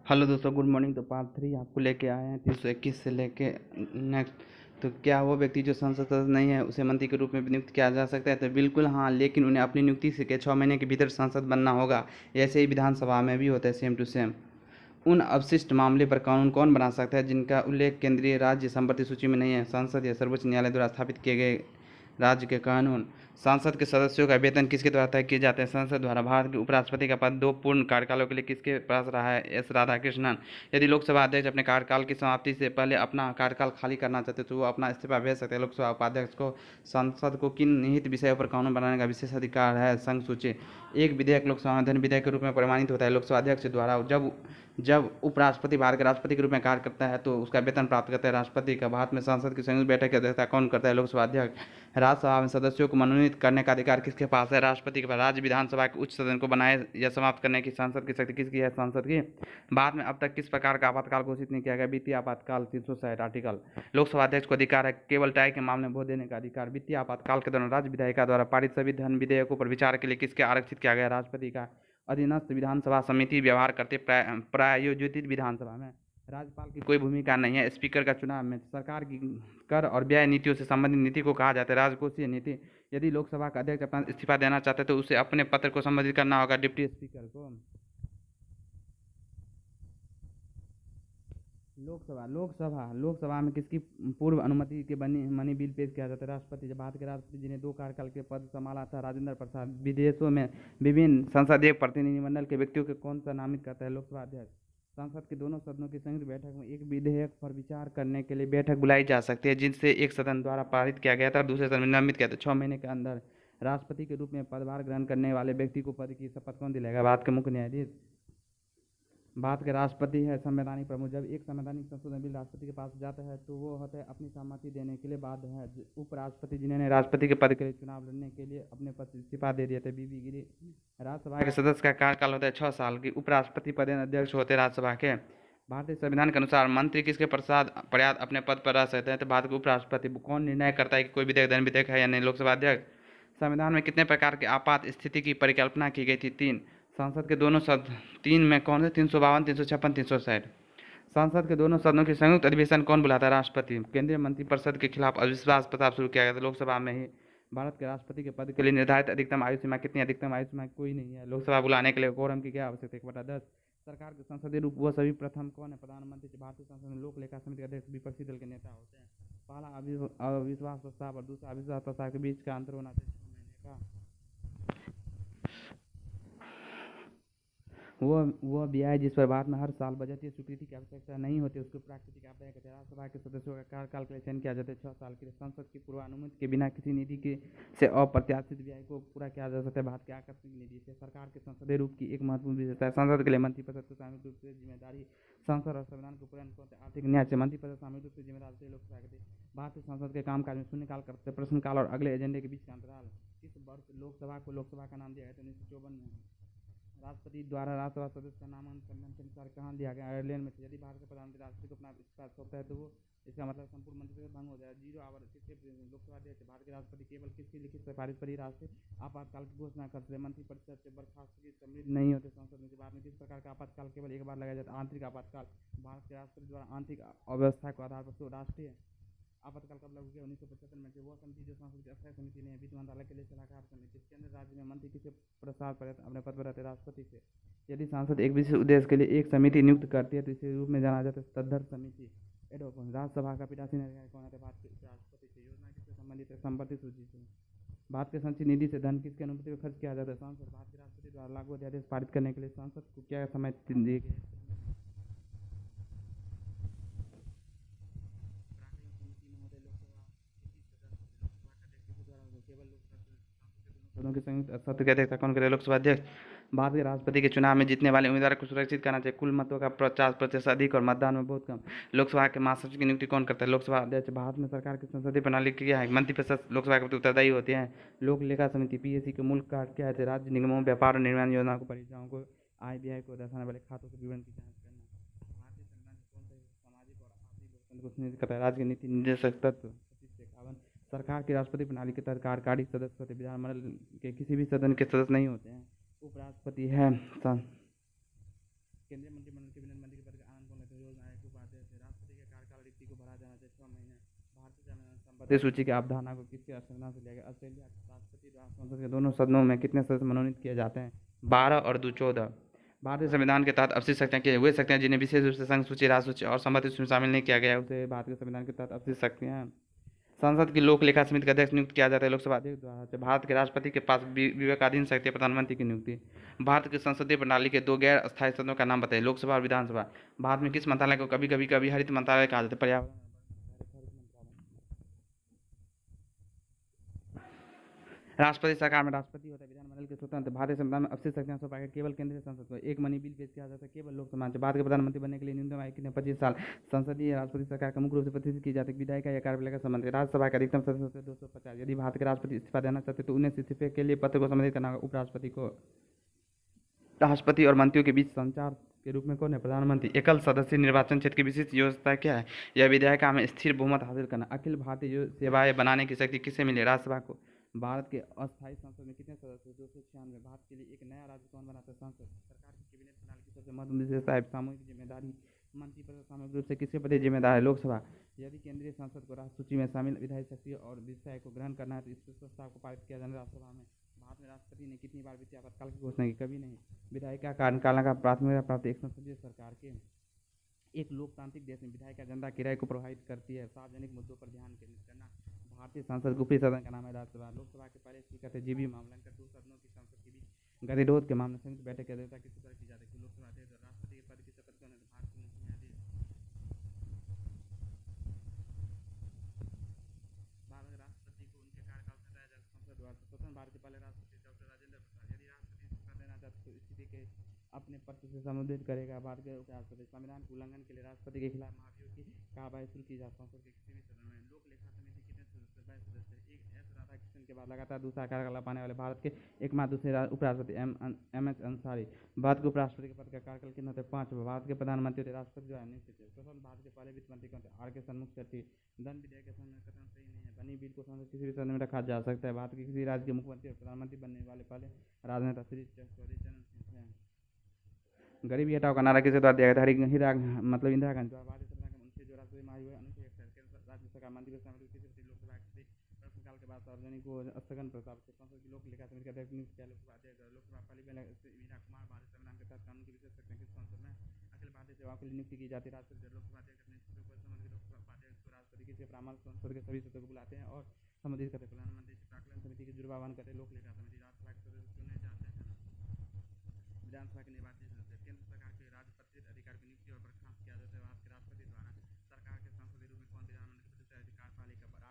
Hello दोस्तों, good morning. तो part 3 आपको लेके आए हैं 321 से लेके नेक्स्ट। तो क्या वो व्यक्ति जो संसद सदस्य नहीं है उसे मंत्री के रूप में नियुक्त किया जा सकता है? तो बिल्कुल हाँ, लेकिन उन्हें अपनी नियुक्ति से के 6 महीने के भीतर सांसद बनना होगा। ऐसे ही विधानसभा में भी होता है, सेम टू सेम। उन अवशिष्ट मामले पर कानून कौन बना सकता है जिनका उल्लेख केंद्रीय राज्य संपत्ति सूची में नहीं है? संसद या सर्वोच्च न्यायालय द्वारा स्थापित किए गए राज्य के कानून। सांसद के सदस्यों का वेतन किसके द्वारा तय किए जाते हैं? संसद द्वारा। भारत के उपराष्ट्रपति का पद 2 पूर्ण कार्यकालों के लिए किसके पास रहा है? एस राधाकृष्णन। यदि लोकसभा अध्यक्ष अपने कार्यकाल की समाप्ति से पहले अपना कार्यकाल खाली करना चाहते तो वो अपना इस्तीफा भेज सकते हैं। लोकसभा उपाध्यक्ष को संसद को किन निहित विषयों पर कानून बनाने का विशेष अधिकार है? संघ सूची। एक विधेयक लोकसभा में धन विधेयक के रूप में प्रमाणित होता है लोकसभा अध्यक्ष द्वारा। जब जब उपराष्ट्रपति भारत के राष्ट्रपति के रूप में कार्य करता है तो उसका वेतन प्राप्त करता है राष्ट्रपति का। भारत में संसद की संयुक्त बैठक की अध्यक्षता कौन करता है? लोकसभा अध्यक्ष। राज्यसभा में सदस्यों को मनोनीत करने का अधिकार किसके पास है? राष्ट्रपति के पास। राज्य विधानसभा के उच्च सदन को बनाए या समाप्त करने की संसद की शक्ति किसकी है? संसद की। भारत में अब तक किस प्रकार का आपातकाल घोषित नहीं किया गया? वित्तीय आपातकाल। 360 आर्टिकल। लोकसभा अध्यक्ष को अधिकार है केवल टाई के मामले में वोट देने का अधिकार। वित्तीय आपातकाल के दौरान राज्य विधायिका द्वारा पारित सभी धन विधेयकों पर विचार के लिए किसके आरक्षित किया गया? राष्ट्रपति का। अधीनस्थ विधानसभा समिति व्यवहार करते प्रायोजित विधानसभा में राज्यपाल की कोई भूमिका नहीं है। स्पीकर का चुनाव में सरकार की कर और व्यय नीतियों से संबंधित नीति को कहा जाता है राजकोषीय नीति। यदि लोकसभा का अध्यक्ष अपना इस्तीफा देना चाहते हैं तो उसे अपने पत्र को संबोधित करना होगा डिप्टी स्पीकर को। लोकसभा में किसकी पूर्व अनुमति के बनी मनी बिल पेश किया जाता है? राष्ट्रपति। जब भारत के राष्ट्रपति जिन्हें 2 कार्यकाल के पद संभाला था राजेंद्र प्रसाद। विदेशों में विभिन्न संसदीय प्रतिनिधिमंडल के व्यक्तियों को कौन सा नामित करता है? लोकसभा अध्यक्ष। संसद के दोनों सदनों की संयुक्त बैठक में एक विधेयक पर विचार करने के लिए बैठक बुलाई जा सकती है जिनसे एक सदन द्वारा पारित किया गया था और दूसरे सदन में नामित किया था। 6 महीने के अंदर राष्ट्रपति के रूप में पदभार ग्रहण करने वाले व्यक्ति को पद की शपथ कौन दिलाएगा? भारत के मुख्य न्यायाधीश। भारत के राष्ट्रपति है संवैधानिक प्रमुख। जब एक संवैधानिक संशोधन बिल राष्ट्रपति के पास जाता है तो वो होता है अपनी सहमति देने के लिए बाध्य है। उपराष्ट्रपति जिन्होंने राष्ट्रपति के पद के लिए चुनाव लड़ने के लिए अपने पद से इस्तीफा दे दिए थे, बीबी गिरी। राज्यसभा के सदस्य का कार्यकाल होता है 6 साल की। उपराष्ट्रपति पदेन अध्यक्ष होते हैं राज्यसभा के। भारतीय संविधान के अनुसार मंत्री किसके प्रसाद पर्याप्त अपने पद पर रह सकते हैं? तो भारत के उपराष्ट्रपति। कौन निर्णय करता है कि कोई विधेयक धन विधेयक है या नहीं? लोकसभा अध्यक्ष। संविधान में कितने प्रकार की आपात स्थिति की परिकल्पना की गई थी? 3। संसद के दोनों सदन 3 में कौन से? 352, 356, 360। संसद के दोनों सदनों की संयुक्त अधिवेशन कौन बुलाता है? राष्ट्रपति। केंद्रीय मंत्रिपरिषद के खिलाफ अविश्वास प्रस्ताव शुरू किया गया था लोकसभा में ही। भारत के राष्ट्रपति के पद के लिए निर्धारित अधिकतम आयु सीमा कितनी? अधिकतम आयु सीमा कोई नहीं है। लोकसभा बुलाने के लिए कोरम की क्या आवश्यकता है? 1/10। सरकार के संसदीय रूप वह सभी प्रथम कौन है? प्रधानमंत्री। भारतीय संसद में लोक लेखा समिति के अध्यक्ष विपक्षी दल के नेता होते हैं। पहला अविश्वास प्रस्ताव और दूसरा अविश्वास प्रस्ताव के बीच का अंतर होना चाहिए 6 महीने का। वह व्यय जिस पर भारत में हर साल बजटीय स्वीकृति की आवश्यकता नहीं होती उसको प्राकृतिक आपदा कहते हैं। राज्यसभा के सदस्यों का कार्यकाल के लिए चयन किया जाता है 6 साल के लिए। संसद की पूर्वानुमति के बिना किसी निधि के से अप्रत्याशित व्यय को पूरा किया जा सकता है भारत के आकस्मिक निधि से। सरकार के संसदीय रूप की एक महत्वपूर्ण विशेषता है संसद के लिए मंत्रिपरिषद को सामूहिक रूप से जिम्मेदारी। संसद और संविधान को पूर्ण आर्थिक न्याय से मंत्रिपरिषद सामूहिक रूप से जिम्मेदार होते हैं। लोकसभा के भारतीय संसद के कामकाज में शून्यकाल करते प्रश्नकाल और अगले एजेंडे के बीच का अंतराल। इस वर्ष लोकसभा को लोकसभा का नाम दिया गया था 1954 में। राष्ट्रपति द्वारा राज्यसभा सदस्य का नामांकन संविधान के अनुसार कहाँ दिया गया? आयरलैंड में। यदि भारत के प्रधानमंत्री राष्ट्रपति को अपना इस्तीफा सौंपता है तो वो इसका मतलब संपूर्ण मंत्रिमंडल भंग हो जाए। 0 आवर किसके? लोकसभा अध्यक्ष। भारत के राष्ट्रपति केवल किसकी लिखित सिफारिश पर ही राष्ट्रीय आपातकाल की घोषणा करते हैं? मंत्रिपरिषद से बर्खास्तगी सम्मिलित नहीं होते संसद में। भारत में किस प्रकार का आपातकाल केवल एक बार लगाया जाता है? आंतरिक आपातकाल। भारत के राष्ट्रपति द्वारा आंतरिक अव्यवस्था को आधार पर राष्ट्रीय आपातकाल कब लागू किया? 1975 में। वह समिति जो संसद की अस्थायी समिति नहीं है, वित्त मंत्रालय के लिए सलाहकार समिति। केंद्र राज्य में मंत्री किसे प्रसार पर अपने पद पर रहते? राष्ट्रपति से। यदि सांसद एक विशेष उद्देश्य के लिए एक समिति नियुक्त करती है तो इसे रूप में जाना जाता है सद्धर समिति। एडोकॉन। राज्यसभा का पीठासीन अधिकारी कौन है? भारत के राष्ट्रपति से। योजना किससे संबंधित है? संपत्ति सूची से। भारत के संचित निधि से धन किसकी अनुमति पर खर्च किया जाता है? सांसद। भारत के राष्ट्रपति द्वारा लागू अध्यादेश पारित करने के लिए सांसद को क्या समय दिए गए? सदनों की संयुक्त सत्र की अध्यक्षता कौन करे? लोकसभा अध्यक्ष। भारत के राष्ट्रपति के चुनाव में जीतने वाले उम्मीदवार को सुरक्षित करना चाहिए कुल मतों का 50% अधिक और मतदान में बहुत कम। लोकसभा के महासचिव की नियुक्ति कौन करता है? लोकसभा अध्यक्ष। भारत में सरकार की संसदीय प्रणाली क्या है? मंत्रिपरिषद लोकसभा के प्रति उत्तरदायी होते हैं। लोक लेखा समिति पीएससी के मूल कार्य क्या है? राज्य निगमों, व्यापार और निर्माण योजनाओं को, परियोजनाओं को, आय व्यय को दर्शाने वाले खातों के विवरण की जांच करना। भारतीय संविधान कौन सा सामाजिक और आर्थिक लोकतंत्र को सुनिश्चित करता है? राज्य के नीति निर्देशक तत्व 25 से 51। सरकार की राष्ट्रपति प्रणाली के तहत कार्यकारी सदस्य होते विधानमंडल के किसी भी सदन के सदस्य नहीं होते हैं। उपराष्ट्रपति है केंद्रीय मंत्रिमंडल के कैबिनेट मंत्री के पद का आनंद कौन लेते हैं? रोज नायक उपाध्याय थे। राष्ट्रपति के कार्यकाल रिक्ति को भरा जाना चाहिए 6 महीने। भारतीय संपत्ति सूची की अवधारणा को किसके संविधान से लिया गया? ऑस्ट्रेलिया राष्ट्रपति द्वारा संसद के दोनों सदनों में कितने सदस्य मनोनीत किए जाते हैं? 12 और 2 14। भारतीय संविधान के तहत अवशिष्ट शक्तियाँ के हुए शक्तियाँ जिन्हें विशेष रूप से संघ सूची, राष्ट्र सूची और संपत्ति सूची में शामिल नहीं किया गया है उसे भारतीय संविधान के तहत अवशिष्ट शक्तियाँ। संसद की लोक लेखा समिति का अध्यक्ष नियुक्त किया जाता है लोकसभा अध्यक्ष द्वारा। भारत के राष्ट्रपति के पास विवेकाधीन शक्ति है प्रधानमंत्री की नियुक्ति। भारत की संसदीय प्रणाली के 2 गैर अस्थायी सदनों का नाम बताइए? लोकसभा और विधानसभा। भारत में किस मंत्रालय को कभी कभी हरित मंत्रालय कहा जाता है? पर्यावरण। राष्ट्रपति सरकार में राष्ट्रपति होता है, विधानमंडल के स्वतंत्र। भारतीय संविधान में अवशिष्ट शक्तियां सौंपा गया केवल केंद्रीय संसद को। एक मनी बिल पेश किया जाता है केवल लोकसभा में। भारत के प्रधानमंत्री बनने के लिए न्यूनतम आयु कितने? 25 साल। संसदीय राष्ट्रपति सरकार का मुख्य रूप से प्रतिष्ठित की जाती है विधायिका या कार्यपालिका संबंधी। राज्यसभा के अधिकतम सदस्य 250। यदि भारत के राष्ट्रपति इस्तीफा देना चाहते तो उन्हें इस्तीफे के लिए पत्र को संबंधित करना होगा उपराष्ट्रपति को। राष्ट्रपति और मंत्रियों के बीच संचार के रूप में कौन है? प्रधानमंत्री। एकल सदस्य निर्वाचन क्षेत्र की विशिष्ट योजना क्या है? यह विधायिका में स्थिर बहुमत हासिल करना। अखिल भारतीय सेवाएं बनाने की शक्ति किसे मिली? राज्यसभा को। भारत के अस्थायी संसद में कितने सदस्य? 296। भारत के लिए एक नया राज्य कौन बनाता है? संसद। सरकार की कैबिनेट प्रणाली की सबसे महत्वपूर्ण विशेषता है सामूहिक जिम्मेदारी। मंत्रिपरिषद सामूहिक रूप से किसके प्रति जिम्मेदार है? लोकसभा। यदि केंद्रीय संसद को राष्ट्र सूची में शामिल विधायी शक्ति और विषय को ग्रहण करना है तो इस प्रस्ताव को पारित किया जाना राज्यसभा में। भारत में राष्ट्रपति ने कितनी बार वित्तीय आपातकाल की घोषणा की? कभी नहीं। विधायिका कार्यकाल का प्राथमिकता प्राप्त एक संसदीय सरकार के। एक लोकतांत्रिक देश में विधायिका जनता की राय को प्रभावित करती है। सार्वजनिक मुद्दों पर ध्यान केंद्रित करना। भारतीय संसद के ऊपरी सदन का नाम है राज्यसभा। लोकसभा के पहले स्पीकर थे जीवी मामलंकर। 2 सदनों की संसद के बीच गतिरोध के मामले संयुक्त बैठक की अध्यक्षता किस तरह की जाती है? लोकसभा अध्यक्ष। राष्ट्रपति के पद की शपथ कौन लेता है? भारत के मुख्य न्यायाधीश। भारत के राष्ट्रपति को उनके कार्यकाल से हटाया जाता है संसद द्वारा। स्वतंत्र भारत के पहले राष्ट्रपति डॉक्टर राजेंद्र प्रसाद। यदि राष्ट्रपति इस्तीफा देना चाहते तो स्थिति के अपने पद से संबोधित करेगा। भारत के उपराष्ट्रपति। संविधान के उल्लंघन के लिए राष्ट्रपति के खिलाफ महाभियोग की कार्रवाई शुरू की जाती है संसद के किसी भी सदन में। लोक लेखा समिति कितने सदस्य? 22 सदस्य। एक एस राधाकृष्णन के बाद लगातार दूसरा कार्यकाल पाने वाले भारत के एकमात्र दूसरे उपराष्ट्रपति एम एच अंसारी। भारत के उपराष्ट्रपति के पद का कार्यकाल कितना होता है? 5। भारत के प्रधानमंत्री होते राष्ट्रपति द्वारा नियुक्त थे। स्वतंत्र भारत के पहले वित्त मंत्री कौन थे? आर के सन्मुख शेट्टी। धन विधेयक के संबंध में कथन सही नहीं है। बनी बिल को संसद किसी भी सदन में रखा जा सकता है। भारत के किसी राज्य के मुख्यमंत्री और प्रधानमंत्री बनने वाले पहले राजनेता श्री चौधरी चरण सिंह हैं। गरीबी हटाओ का नारा किसके द्वारा दिया गया था? मतलब इंदिरा गांधी द्वारा। भारतीय संविधान के अनुच्छेद जो राष्ट्रपति महाभियोग है अनुच्छेद 61। राज्य सरकार मंत्री समिति किसी प्रति लोकसभा के प्रश्नकाल के बाद सार्वजनिक को स्थगन प्रस्ताव से संसद की लोक लेखा समिति के अध्यक्ष नियुक्त किया लोकसभा अध्यक्ष। लोकसभा पहली मीरा कुमार। भारतीय संविधान के तहत कानून की विशेष शक्तियां किस संसद में? अखिल भारतीय सेवाओं के लिए नियुक्ति की जाती है राष्ट्रपति। लोकसभा अध्यक्ष अपने इस्तीफे पर संबंधित लोकसभा उपाध्यक्ष को राष्ट्रपति किसके परामर्श संसद के सभी सदस्यों को बुलाते हैं और संबोधित करते हैं? प्रधानमंत्री से प्राक्कलन समिति की जुड़वावन करते लोक लेखा समिति। राज्यसभा के सदस्य चुने जाते हैं विधानसभा के निर्वाचित सदस्य। केंद्र सरकार के राजपत्रित अधिकारी की नियुक्ति और बर्खास्त किया जाता है भारत के राष्ट्रपति द्वारा। सरकार के संसदीय रूप में कौन विधानमंडल के सदस्य कार्यपालिका पर?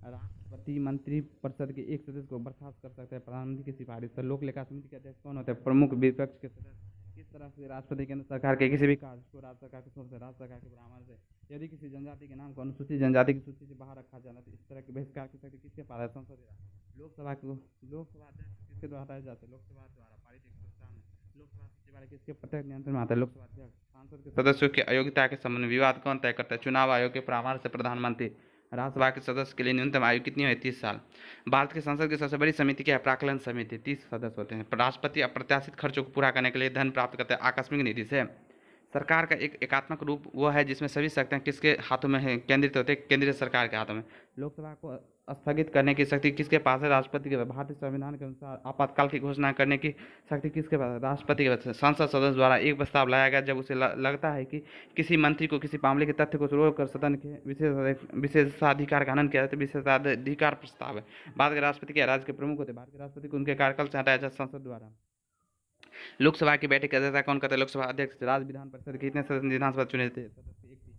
राष्ट्रपति मंत्रिपरिषद के एक सदस्य को बर्खास्त कर सकता है प्रधानमंत्री की सिफारिश पर। लोक लेखा समिति के अध्यक्ष कौन होते हैं? प्रमुख विपक्ष के सदस्य। किस तरह से राष्ट्रपति केंद्र सरकार के किसी भी कार्य को राज्य सरकार के सोच से राज्य सरकार के परामर्श से। यदि किसी जनजाति के नाम को अनुसूचित जनजाति की सूची से बाहर रखा जाना तो इस तरह के बहिष्कार की शक्ति किसके पास है? संसद। लोकसभा अध्यक्ष किसके द्वारा हटाए जाते हैं? लोकसभा द्वारा पारित 157। लोकसभा सचिवालय किसके प्रत्यक्ष नियंत्रण में आता है? लोकसभा अध्यक्ष। सांसद के सदस्यों की अयोग्यता के संबंध में विवाद कौन तय करता है? चुनाव आयोग के परामर्श से प्रधानमंत्री। राज्यसभा के सदस्य के लिए न्यूनतम आयु कितनी है? 30 साल। भारत के संसद की सबसे बड़ी समिति क्या है? प्राक्कलन समिति। 30 सदस्य होते हैं। राष्ट्रपति अप्रत्याशित खर्चों को पूरा करने के लिए धन प्राप्त करते हैं आकस्मिक निधि से। सरकार का एक एकात्मक रूप वो है जिसमें सभी शक्तियाँ किसके हाथों में है? केंद्रित होते हैं केंद्रीय सरकार के हाथों में। लोकसभा को स्थगित करने की शक्ति किसके पास है? राष्ट्रपति के पास। भारतीय संविधान के अनुसार आपातकाल की घोषणा करने की शक्ति किसके पास है? राष्ट्रपति के पास। संसद सदस्य द्वारा एक प्रस्ताव लाया गया जब उसे लगता है कि किसी मंत्री को किसी मामले के तथ्य को रोक कर सदन के विशेषाधिकार का हनन किया जाता है। विशेषाधिकार प्रस्ताव है। भारत के राष्ट्रपति के राज्य के प्रमुख होते हैं। भारत के राष्ट्रपति को उनके कार्यकाल से हटाया जाता है संसद द्वारा। लोकसभा की बैठक की अध्यक्षता कौन करता है? लोकसभा अध्यक्ष। राज्य विधान परिषद के कितने सदस्य विधानसभा चुने थे? सदस्य 1 थी।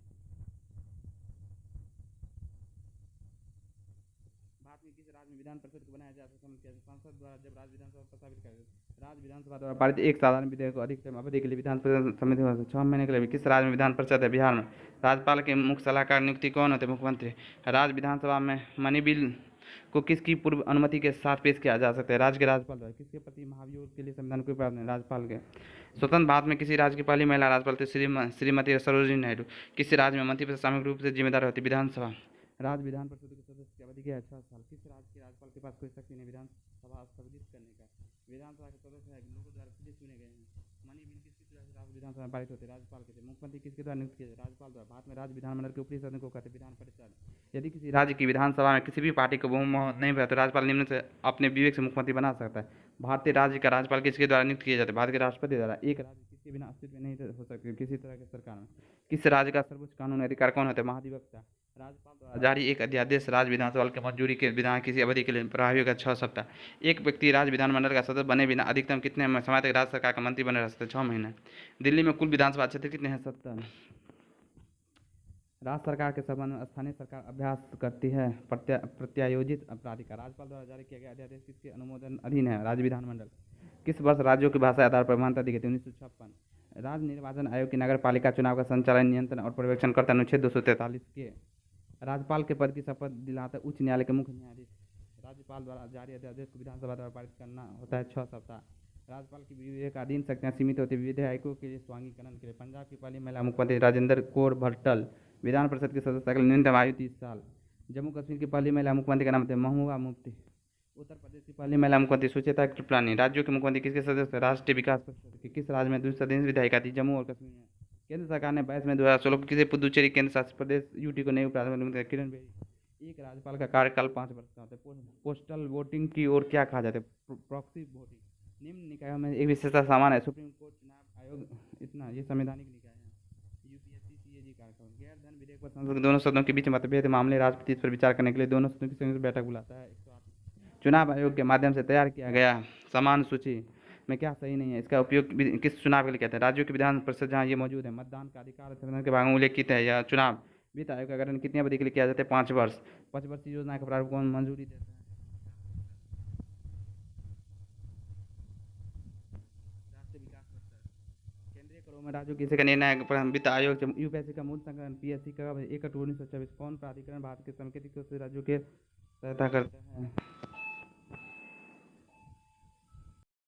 भारत में किस राज्य में विधान परिषद को बनाया जाता है? संसद द्वारा जब राज्य विधानसभा प्रस्तावित कर राज्य विधानसभा द्वारा पारित एक साधारण विधेयक को अधिकतम अवधि के लिए विधान परिषद समिति में 6 महीने के लिए किस राज्य में विधान परिषद है? बिहार में। राज्यपाल के मुख्य सलाहकार नियुक्ति कौन होते हैं? मुख्यमंत्री। राज्य विधानसभा में मनी बिल को किसकी पूर्व अनुमति के साथ पेश किया जा सकता है? राज्य के राज्यपाल द्वारा। किसके प्रति महाभियोग के लिए संविधान कोई प्रावधान? राज्यपाल के। स्वतंत्र भारत में किसी राज्य की पहली महिला राज्यपाल थी श्रीमती सरोजिनी नायडू। किस राज्य में मंत्रिपरिषद सामूहिक रूप से जिम्मेदार होती? विधानसभा। राज्य विधान परिषद के सदस्य की अवधि क्या है? 6 साल। किस राज्य के राज्यपाल के पास कोई शक्ति नहीं विधानसभा स्थगित करने का? विधानसभा के सदस्य लोगों द्वारा सीधे चुने गए हैं। मनी बिल किसकी राज्य विधानसभा में पारित होते राज्यपाल के थे। मुख्यमंत्री किसके द्वारा नियुक्त किए जाते? राज्यपाल द्वारा। भारत में राज्य विधानमंडल के ऊपरी सदन को कहते विधान परिषद। यदि किसी राज्य की विधानसभा में किसी भी पार्टी को बहुमत नहीं मिला तो राज्यपाल निम्न से अपने विवेक से मुख्यमंत्री बना सकता है। भारतीय राज्य का राज्यपाल किसके द्वारा नियुक्त किए जाते? भारत के राष्ट्रपति द्वारा। एक राज्य किसके बिना अस्तित्व में नहीं हो सकते किसी तरह की सरकार में। किस राज्य का सर्वोच्च कानूनी अधिकार कौन होता है? महाधिवक्ता। राज्यपाल द्वारा जारी एक अध्यादेश राज्य विधानसभा की मंजूरी के बिना किसी अवधि के लिए प्रभावी होगा 6 सप्ताह। एक व्यक्ति राज्य विधानमंडल का सदस्य बने बिना अधिकतम कितने समय तक राज्य सरकार का मंत्री बने रह सकते हैं? 6 महीने। दिल्ली में कुल विधानसभा क्षेत्र कितने हैं? 70। राज्य सरकार के संबंध में स्थानीय सरकार अभ्यास करती है। प्रत्यायोजित प्राधिकार। राज्यपाल द्वारा जारी किया गया अध्यादेश किसके अनुमोदन अधीन है? राज्य विधानमंडल। किस वर्ष राज्यों की भाषा आधार पर मान्यता दी गई थी? 1956। राज्य निर्वाचन आयोग की नगर पालिका चुनाव का संचालन, नियंत्रण और पर्यवेक्षण करता है अनुच्छेद 243 के। राज्यपाल के पद की शपथ दिलाता है उच्च न्यायालय के मुख्य न्यायाधीश। राज्यपाल द्वारा जारी अध्यादेश को विधानसभा द्वारा पारित करना होता है 6 सप्ताह। राज्यपाल की विवेकाधीन शक्तियाँ सीमित होती है विधेयकों के लिए स्वांगीकरण के लिए। पंजाब की पहली महिला मुख्यमंत्री राजेंद्र कौर भट्टल। विधान परिषद की सदस्यता के लिए न्यूनतम आयु 30 साल। जम्मू कश्मीर की पहली महिला मुख्यमंत्री का नाम थे महबूबा मुफ्ती। उत्तर प्रदेश की पहली महिला मुख्यमंत्री सुचेता कृपलानी। राज्यों के मुख्यमंत्री किसके सदस्य? राष्ट्रीय विकास परिषद के। किस राज्य में द्विसदनीय विधायिका थी? जम्मू और कश्मीर में। केंद्र सरकार ने 22 मई 2016 को किसी पुदुचेरी केंद्र शासित प्रदेश यूटी को नई प्राथमिकता किरण बेदी। एक राज्यपाल का कार्यकाल 5 वर्ष का होता है। पोस्टल वोटिंग की ओर क्या कहा जाता है? Proxy voting. निम्न निकायों में एक विशेषता समान है। सुप्रीम कोर्ट, चुनाव आयोग, इतना ये संवैधानिक निकाय है। यूपीएससी, सीएजी कार्यक्रम। गैर धन विधेयक पर संसद के दोनों सदनों के बीच मतभेद मामले राष्ट्रपति इस पर विचार करने के लिए दोनों सदनों की संयुक्त बैठक बुलाता है। 108। चुनाव आयोग के माध्यम से तैयार किया गया समान सूची में क्या सही नहीं है? इसका उपयोग किस चुनाव के लिए कहते हैं? राज्यों की विधान परिषद जहाँ ये मौजूद है। मतदान का अधिकार संविधान के भाग में उल्लेखित है। यह चुनाव वित्त आयोग का गठन कितनी अवधि के लिए किया जाता है? 5 वर्ष। 5 वर्षीय योजना का प्रारूप कौन मंजूरी देता है? राष्ट्रीय विकास परिषद। केंद्रीय करों में राज्यों किसी का निर्णय वित्त आयोग। यूपीएससी का मूल संगठन पीएससी का 1 अक्टूबर 1924। कौन प्राधिकरण भारत के सांकेतिक राज्यों के सहायता करता है?